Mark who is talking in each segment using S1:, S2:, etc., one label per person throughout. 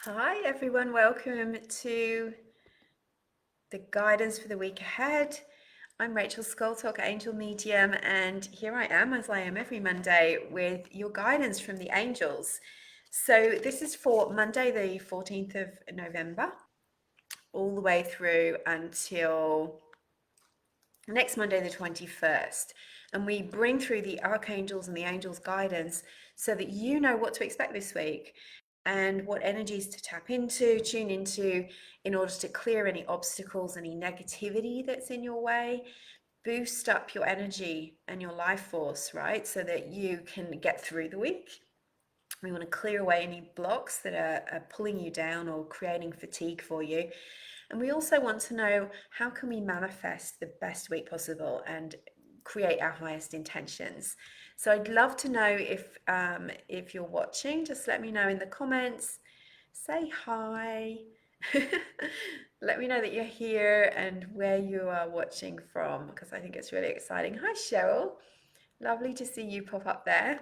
S1: Hi everyone, welcome to the guidance for the week ahead. I'm Rachel Scoltock, Angel Medium, and here I am, as I am every Monday, with your guidance from the angels. So this is for Monday, the 14th of November, all the way through until next Monday, the 21st. And we bring through the archangels and the angels' guidance so that you know what to expect this week and what energies to tap into, tune into, in order to clear any obstacles, any negativity that's in your way, boost up your energy and your life force, right? So that you can get through the week. We want to clear away any blocks that are pulling you down or creating fatigue for you. And we also want to know, how can we manifest the best week possible and create our highest intentions. So I'd love to know if you're watching. Just let me know in the comments. Say hi. Let me know that you're here and where you are watching from, because I think it's really exciting. Hi Cheryl, lovely to see you pop up there.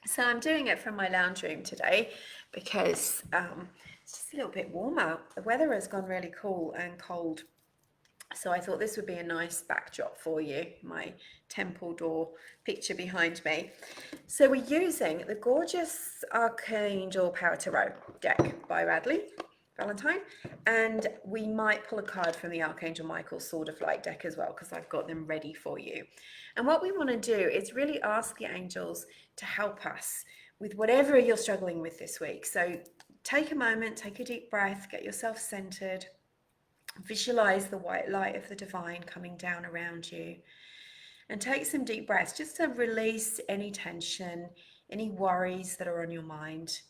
S1: So I'm doing it from my lounge room today because it's just a little bit warmer. The weather has gone really cool and cold. So I thought this would be a nice backdrop for you, my temple door picture behind me. So we're using the gorgeous Archangel Power Tarot deck by Radley Valentine, and we might pull a card from the Archangel Michael Sword of Light deck as well, because I've got them ready for you. And what we want to do is really ask the angels to help us with whatever you're struggling with this week. So take a moment, take a deep breath, get yourself centered. Visualize the white light of the divine coming down around you, and take some deep breaths just to release any tension, any worries that are on your mind,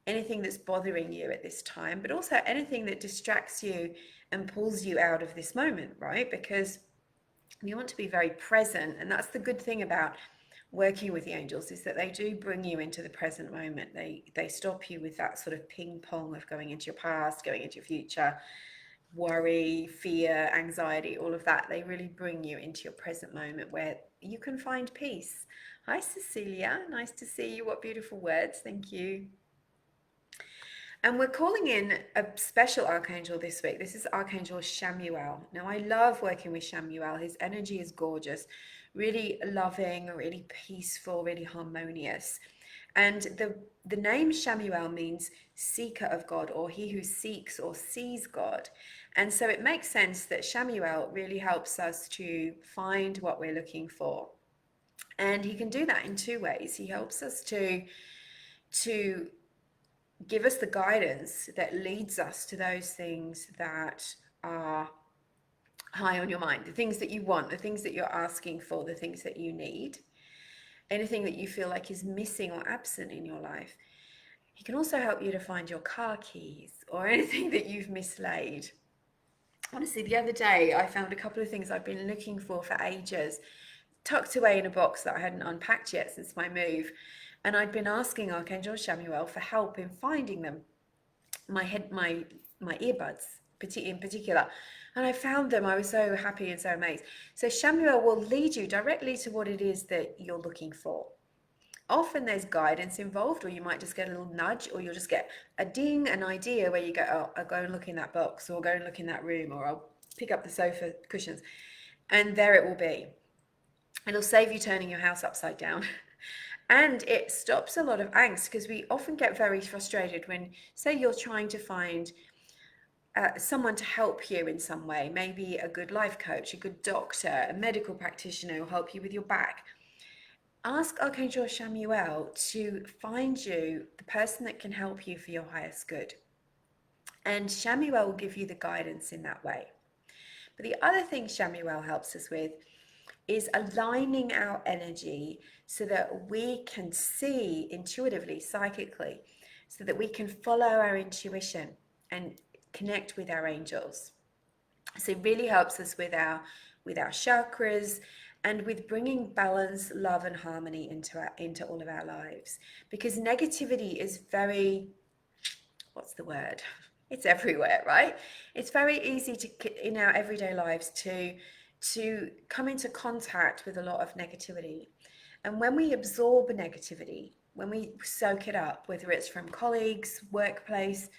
S1: anything that's bothering you at this time, but also anything that distracts you and pulls you out of this moment, right? Because you want to be very present, and that's the good thing about working with the angels, is that they do bring you into the present moment. They stop you with that sort of ping pong of going into your past, going into your future, worry, fear, anxiety, all of that. They really bring you into your present moment where you can find peace. Hi, Cecilia. Nice to see you. What beautiful words. Thank you. And we're calling in a special archangel this week. This is Archangel Chamuel. Now, I love working with Chamuel. His energy is gorgeous, really loving, really peaceful, really harmonious. And the name Chamuel means seeker of God, or he who seeks or sees God. And so it makes sense that Chamuel really helps us to find what we're looking for. And he can do that in two ways. He helps us to give us the guidance that leads us to those things that are high on your mind, the things that you want, the things that you're asking for, the things that you need, anything that you feel like is missing or absent in your life. He can also help you to find your car keys or anything that you've mislaid. Honestly, the other day I found a couple of things I've been looking for ages, tucked away in a box that I hadn't unpacked yet since my move. And I'd been asking Archangel Chamuel for help in finding them. My earbuds in particular, and I found them. I was so happy and so amazed. So Chamuel will lead you directly to what it is that you're looking for. Often there's guidance involved, or you might just get a little nudge, or you'll just get a ding, an idea where you go, oh, I'll go and look in that box, or go and look in that room, or I'll pick up the sofa cushions, and there it will be. It'll save you turning your house upside down. And it stops a lot of angst, because we often get very frustrated when, say, you're trying to find someone to help you in some way, maybe a good life coach, a good doctor, a medical practitioner who will help you with your back. Ask Archangel Chamuel to find you the person that can help you for your highest good. And Chamuel will give you the guidance in that way. But the other thing Chamuel helps us with is aligning our energy so that we can see intuitively, psychically, so that we can follow our intuition and connect with our angels. So it really helps us with our chakras and with bringing balance, love, and harmony into all of our lives. Because negativity is very, what's the word? It's everywhere, right? It's very easy to, in our everyday lives, to come into contact with a lot of negativity. And when we absorb negativity, when we soak it up, whether it's from colleagues, workplace,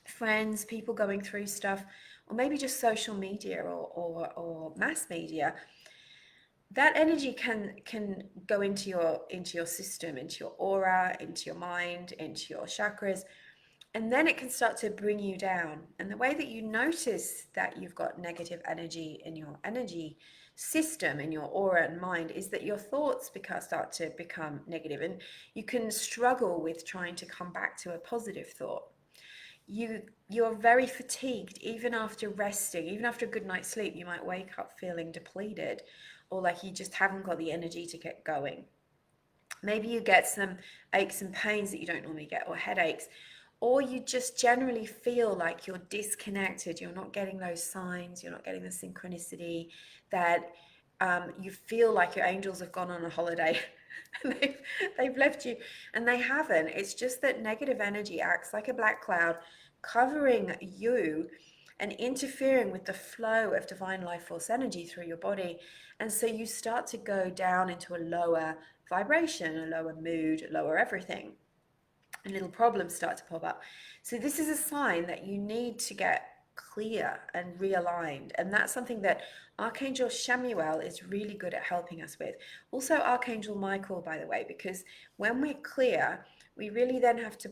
S1: friends, people going through stuff, or maybe just social media or mass media, that energy can go into your system, into your aura, into your mind, into your chakras, and then it can start to bring you down. And the way that you notice that you've got negative energy in your energy system, in your aura and mind, is that your thoughts start to become negative, and you can struggle with trying to come back to a positive thought. You're very fatigued even after resting, even after a good night's sleep. You might wake up feeling depleted, or like you just haven't got the energy to get going. Maybe you get some aches and pains that you don't normally get, or headaches, or you just generally feel like you're disconnected. You're not getting those signs, you're not getting the synchronicity, that you feel like your angels have gone on a holiday and they've left you, and they haven't. It's just that negative energy acts like a black cloud, covering you and interfering with the flow of divine life force energy through your body. And so you start to go down into a lower vibration, a lower mood, a lower everything, and little problems start to pop up. So this is a sign that you need to get clear and realigned, and that's something that Archangel Chamuel is really good at helping us with. Also Archangel Michael, by the way, because when we're clear, we really then have to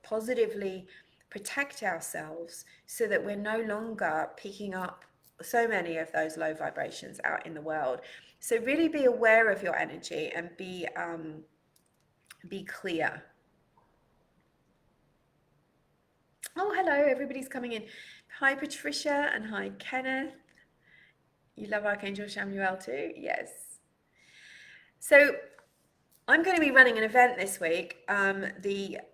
S1: positively protect ourselves so that we're no longer picking up so many of those low vibrations out in the world. So really be aware of your energy and be clear. Oh, hello, everybody's coming in. Hi, Patricia, and hi, Kenneth. You love Archangel Chamuel too? Yes. So I'm going to be running an event this week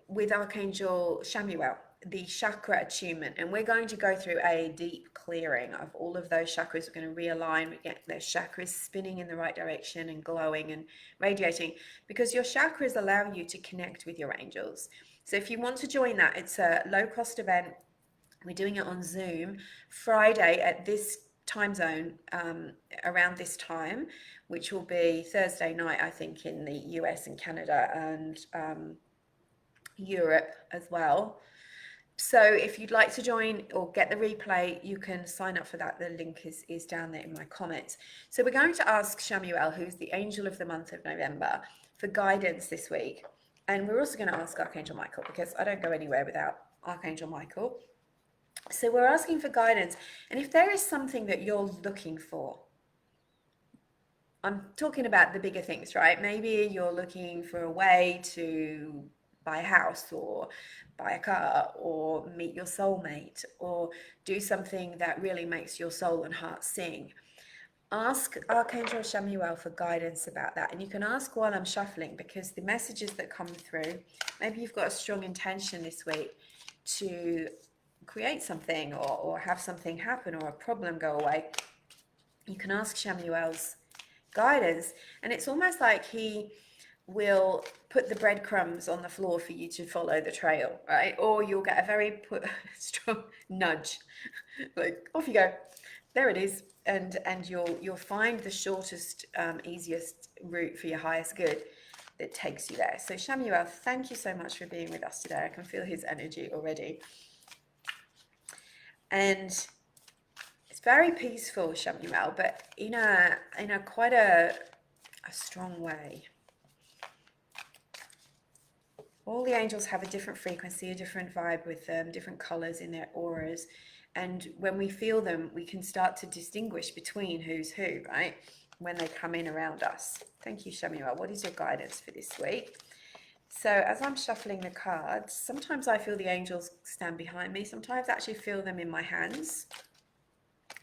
S1: with Archangel Chamuel, the Chakra Attunement, and we're going to go through a deep clearing of all of those chakras. We're going to realign, we get those chakras spinning in the right direction and glowing and radiating, because your chakras allow you to connect with your angels. So if you want to join that, it's a low-cost event. We're doing it on Zoom Friday at this time zone, around this time, which will be Thursday night, I think, in the US and Canada and Europe as well. So if you'd like to join or get the replay, you can sign up for that. The link is down there in my comments. So we're going to ask Chamuel, who's the angel of the month of November, for guidance this week. And we're also going to ask Archangel Michael, because I don't go anywhere without Archangel Michael. So we're asking for guidance. And if there is something that you're looking for, I'm talking about the bigger things, right? Maybe you're looking for a way to buy a house or buy a car or meet your soulmate or do something that really makes your soul and heart sing. Ask Archangel Chamuel for guidance about that. And you can ask while I'm shuffling, because the messages that come through, maybe you've got a strong intention this week to create something or have something happen or a problem go away. You can ask Chamuel's guidance, and it's almost like he will put the breadcrumbs on the floor for you to follow the trail, right? Or you'll get a very strong nudge, like off you go, there it is, and you'll find the shortest, easiest route for your highest good that takes you there. So Chamuel, thank you so much for being with us today. I can feel his energy already, and it's very peaceful, Chamuel, but in a quite a strong way. All the angels have a different frequency, a different vibe with them, different colors in their auras. And when we feel them, we can start to distinguish between who's who, right? When they come in around us. Thank you, Chamuel. What is your guidance for this week? So as I'm shuffling the cards, sometimes I feel the angels stand behind me. Sometimes I actually feel them in my hands.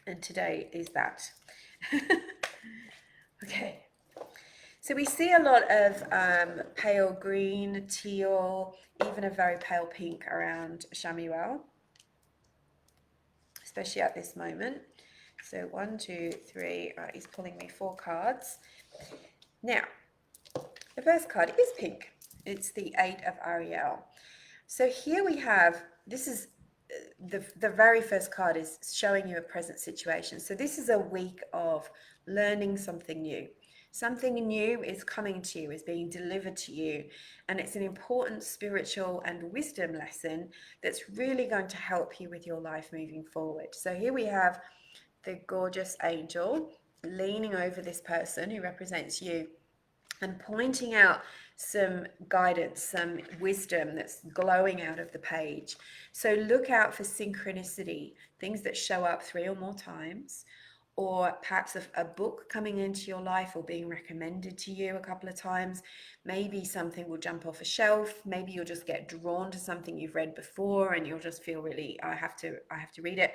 S1: And today is that. Okay. So we see a lot of pale green, teal, even a very pale pink around Chamuel, especially at this moment. So 1, 2, 3, right, he's pulling me 4 cards. Now, the first card is pink. It's the 8 of Ariel. So here we have, this is the very first card is showing you a present situation. So this is a week of learning something new. Something new is coming to you, is being delivered to you, and it's an important spiritual and wisdom lesson that's really going to help you with your life moving forward. So here we have the gorgeous angel leaning over this person who represents you and pointing out some guidance, some wisdom that's glowing out of the page. So look out for synchronicity, things that show up 3 or more times, or perhaps a book coming into your life or being recommended to you a couple of times. Maybe something will jump off a shelf. Maybe you'll just get drawn to something you've read before and you'll just feel really, I have to read it.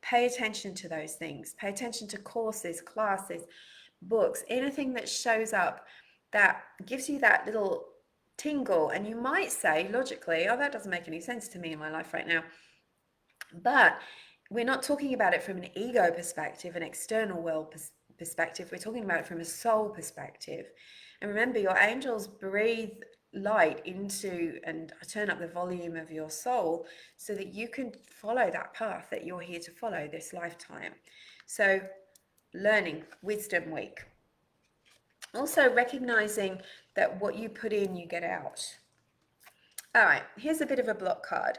S1: Pay attention to those things. Pay attention to courses, classes, books, anything that shows up that gives you that little tingle. And you might say logically, oh, that doesn't make any sense to me in my life right now. But we're not talking about it from an ego perspective, an external world perspective. We're talking about it from a soul perspective. And remember, your angels breathe light into and turn up the volume of your soul so that you can follow that path that you're here to follow this lifetime. So, learning, wisdom week. Also, recognizing that what you put in, you get out. All right, here's a bit of a block card.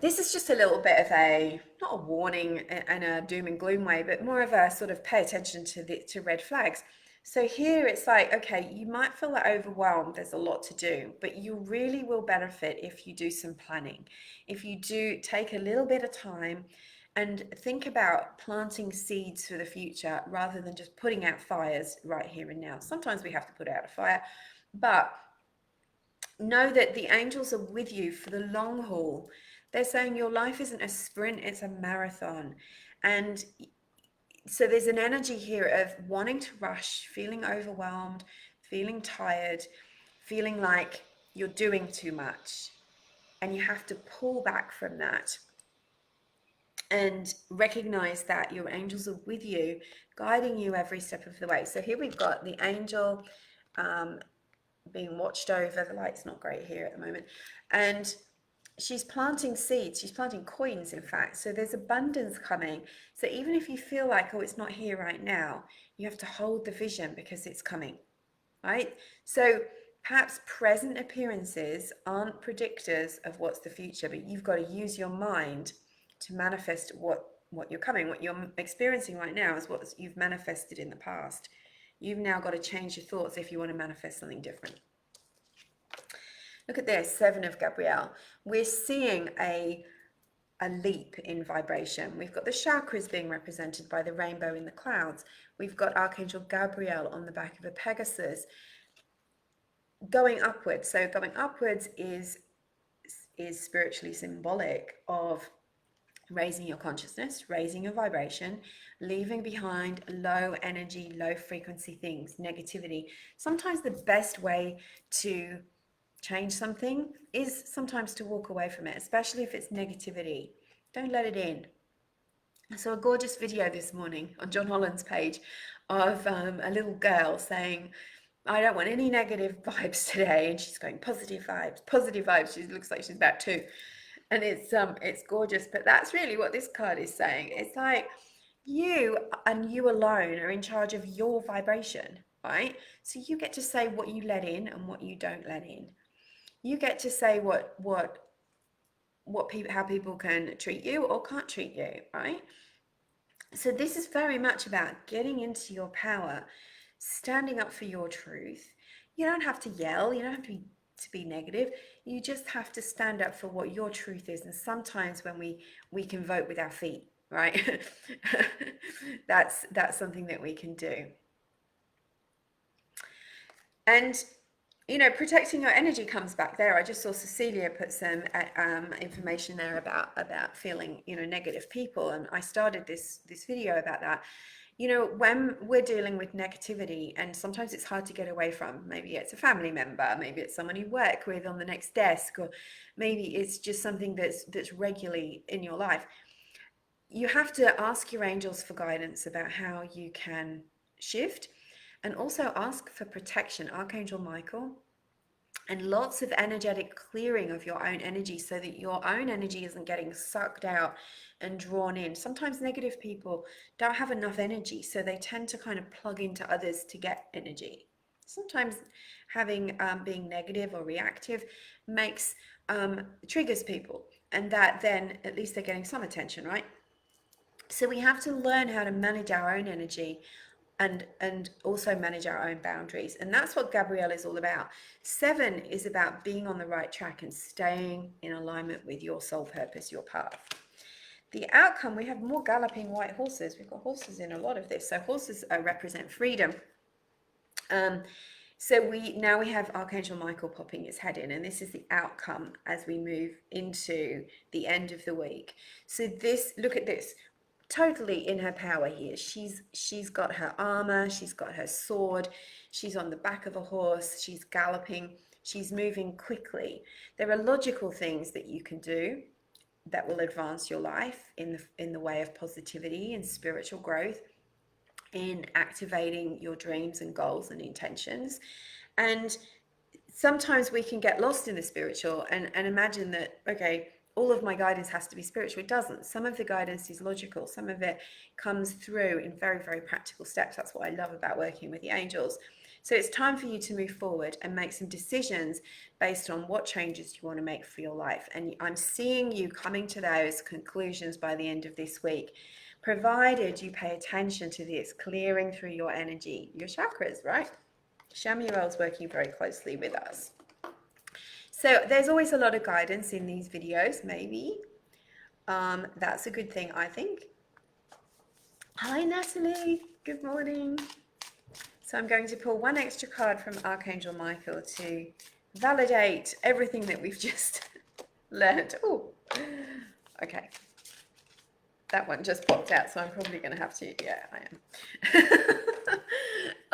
S1: This is just a little bit of a, not a warning and a doom and gloom way, but more of a sort of pay attention to red flags. So here it's like, okay, you might feel like overwhelmed, there's a lot to do, but you really will benefit if you do some planning. If you do take a little bit of time and think about planting seeds for the future rather than just putting out fires right here and now. Sometimes we have to put out a fire, but know that the angels are with you for the long haul. They're saying your life isn't a sprint, it's a marathon. And so there's an energy here of wanting to rush, feeling overwhelmed, feeling tired, feeling like you're doing too much. And you have to pull back from that and recognize that your angels are with you, guiding you every step of the way. So here we've got the angel being watched over. The light's not great here at the moment. And she's planting seeds. She's planting coins, in fact. So there's abundance coming. So even if you feel like, oh, it's not here right now, you have to hold the vision because it's coming, right? So perhaps present appearances aren't predictors of what's the future, but you've got to use your mind to manifest what you're coming. What you're experiencing right now is what you've manifested in the past. You've now got to change your thoughts if you want to manifest something different. Look at this, 7 of Gabrielle. We're seeing a leap in vibration. We've got the chakras being represented by the rainbow in the clouds. We've got Archangel Gabriel on the back of a Pegasus going upwards. So going upwards is spiritually symbolic of raising your consciousness, raising your vibration, leaving behind low energy, low frequency things, negativity. Sometimes the best way to change something is sometimes to walk away from it, especially if it's negativity. Don't let it in. I saw a gorgeous video this morning on John Holland's page of a little girl saying, I don't want any negative vibes today. And she's going, positive vibes, positive vibes. She looks like she's about 2. And it's gorgeous. But that's really what this card is saying. It's like you and you alone are in charge of your vibration, right? So you get to say what you let in and what you don't let in. You get to say how people can treat you or can't treat you, right? So this is very much about getting into your power, standing up for your truth. You don't have to yell, you don't have to be negative. You just have to stand up for what your truth is. And sometimes when we can vote with our feet, right? that's something that we can do. And protecting your energy comes back there. I just saw Cecilia put some information there about feeling, negative people. And I started this video about that. When we're dealing with negativity, and sometimes it's hard to get away from, maybe it's a family member, maybe it's someone you work with on the next desk, or maybe it's just something that's regularly in your life. You have to ask your angels for guidance about how you can shift, and also ask for protection. Archangel Michael and lots of energetic clearing of your own energy so that your own energy isn't getting sucked out and drawn in. Sometimes negative people don't have enough energy, so they tend to kind of plug into others to get energy. Sometimes having being negative or reactive makes triggers people, and that then at least they're getting some attention, right? So we have to learn how to manage our own energy and also manage our own boundaries. And that's what Gabrielle is all about. 7 is about being on the right track and staying in alignment with your soul purpose, your path. The outcome, we have more galloping white horses. We've got horses in a lot of this. So horses represent freedom. So now we have Archangel Michael popping his head in, and this is the outcome as we move into the end of the week. So this, look at this, totally in her power here. She's got her armor, she's got her sword, she's on the back of a horse, she's galloping, she's moving quickly. There are logical things that you can do that will advance your life in the way of positivity and spiritual growth, in activating your dreams and goals and intentions. And sometimes we can get lost in the spiritual and imagine that, okay, all of my guidance has to be spiritual. It doesn't. Some of the guidance is logical. Some of it comes through in very, very practical steps. That's what I love about working with the angels. So it's time for you to move forward and make some decisions based on what changes you want to make for your life. And I'm seeing you coming to those conclusions by the end of this week, provided you pay attention to this, clearing through your energy, your chakras, right? Chamuel's working very closely with us. So there's always a lot of guidance in these videos, maybe. That's a good thing, I think. Hi, Natalie. Good morning. So I'm going to pull one extra card from Archangel Michael to validate everything that we've just learned. Oh, okay. That one just popped out, so I'm probably going to have to, yeah, I am.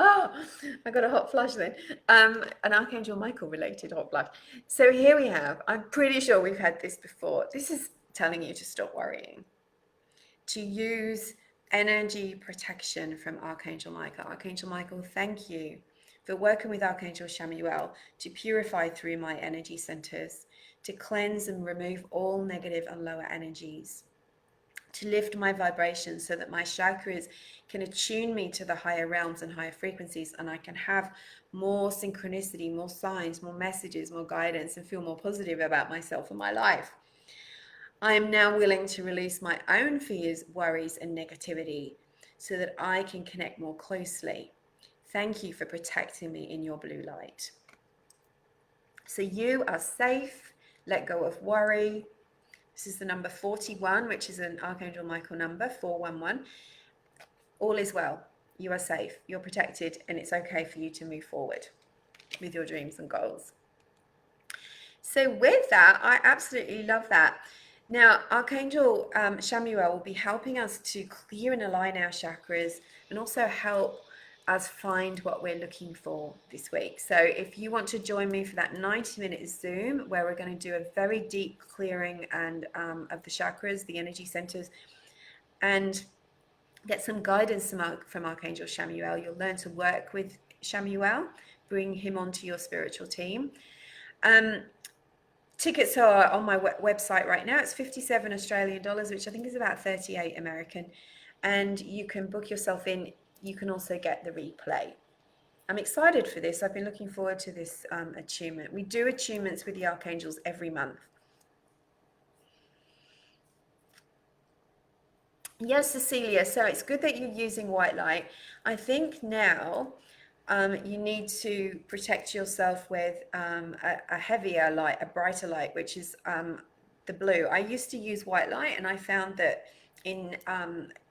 S1: Oh, I got a hot flush then. An Archangel Michael related hot flush. So here we have, I'm pretty sure we've had this before. This is telling you to stop worrying, to use energy protection from Archangel Michael. Archangel Michael, thank you for working with Archangel Chamuel to purify through my energy centers, to cleanse and remove all negative and lower energies, to lift my vibrations so that my chakras can attune me to the higher realms and higher frequencies, and I can have more synchronicity, more signs, more messages, more guidance, and feel more positive about myself and my life. I am now willing to release my own fears, worries, and negativity so that I can connect more closely. Thank you for protecting me in your blue light. So you are safe. Let go of worry. This is the number 41, which is an Archangel Michael number, 411. All is well. You are safe. You're protected, and it's okay for you to move forward with your dreams and goals. So with that, I absolutely love that. Now, Archangel Chamuel will be helping us to clear and align our chakras and also help us find what we're looking for this week. So if you want to join me for that 90-minute Zoom, where we're going to do a very deep clearing and of the chakras, the energy centers, and get some guidance from Archangel Chamuel, you'll learn to work with Chamuel, bring him onto your spiritual team. Tickets are on my website right now. It's 57 Australian dollars, which I think is about 38 American. And you can book yourself in. You can also get the replay. I'm excited for this. I've been looking forward to this attunement. We do attunements with the archangels every month. Yes, Cecilia. So it's good that you're using white light. I think now you need to protect yourself with a heavier light, a brighter light, which is the blue. I used to use white light, and I found that in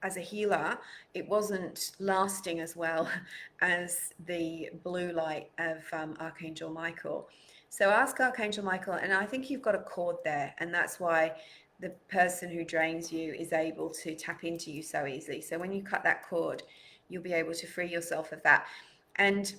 S1: as a healer, it wasn't lasting as well as the blue light of Archangel Michael. So ask Archangel Michael, and I think you've got a cord there, and that's why the person who drains you is able to tap into you so easily. So when you cut that cord, you'll be able to free yourself of that. And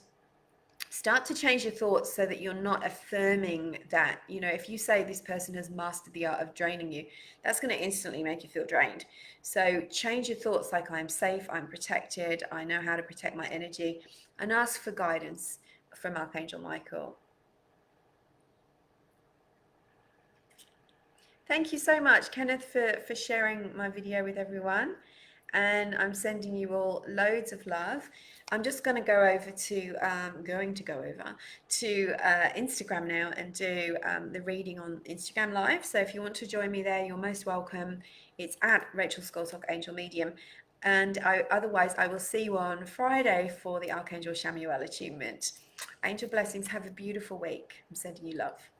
S1: start to change your thoughts so that you're not affirming that, you know, if you say this person has mastered the art of draining you, that's going to instantly make you feel drained. So change your thoughts like, I'm safe, I'm protected, I know how to protect my energy, and ask for guidance from Archangel Michael. Thank you so much, Kenneth, for sharing my video with everyone. And I'm sending you all loads of love. I'm just going to go over to Instagram now and do the reading on Instagram Live. So if you want to join me there, you're most welcome. It's at Rachel Scoltock Angel Medium. And otherwise, I will see you on Friday for the Archangel Chamuel Attunement. Angel blessings. Have a beautiful week. I'm sending you love.